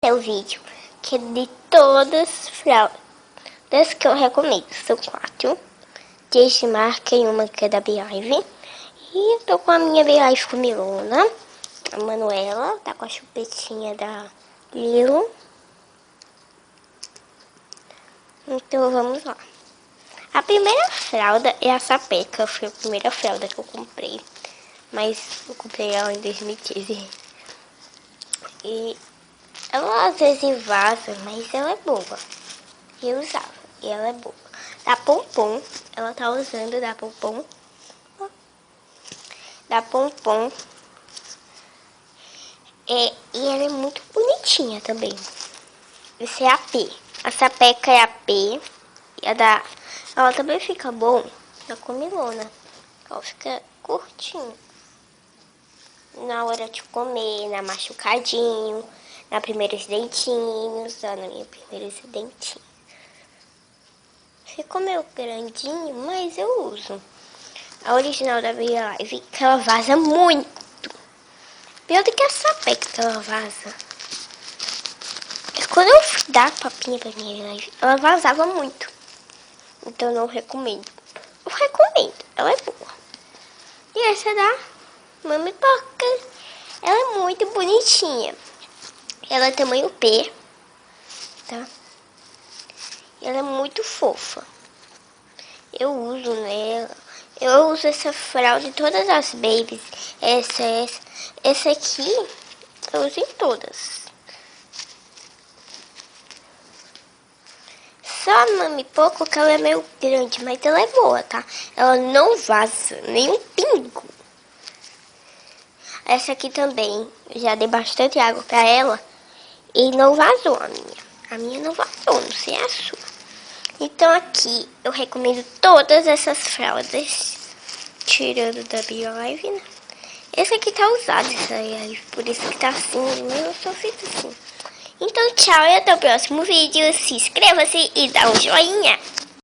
É o vídeo que é de todas as fraldas que eu recomendo. São 4. Desde marca e uma que é da Beehive. E eu tô com a minha Beehive comilona. A Manuela tá com a chupetinha da Lilo. Então vamos lá. A primeira fralda é a Sapeca. Foi a primeira fralda que eu comprei. Mas eu comprei ela em 2015. E ela às vezes vaza, mas ela é boa. Eu usava e ela é boa. Da Pompom, ela tá usando da Pompom. Da Pompom. E ela é muito bonitinha também. Esse é a P. A Sapeca é a P. E a da... Ela também fica bom na comilona. Ela fica curtinho. Na hora de comer, na machucadinho, na primeiros dentinhos, na minha primeiros dentinhos. Ficou meio grandinho, mas eu uso. A original da Beehive, que ela vaza muito. Pior do que a Sapeca que ela vaza. E quando eu dar papinha pra minha Beehive, ela vazava muito. Então eu não recomendo. Eu recomendo, ela é boa. E essa da Mami Poca, ela é muito bonitinha. Ela é tamanho P, tá? E ela é muito fofa. Eu uso nela. Eu uso essa fralda em todas as babies. Essa aqui eu uso em todas. Só a Mami Poco, que ela é meio grande, mas ela é boa, tá? Ela não vaza nem um pingo. Essa aqui também, eu já dei bastante água pra ela e não vazou a minha. A minha não vazou, não sei a sua. Então aqui eu recomendo todas essas fraldas, tirando da Beehive, né? Esse aqui tá usado, essa aí, por isso que tá assim, eu só fiz assim. Então tchau e até o próximo vídeo. Se inscreva-se e dá um joinha.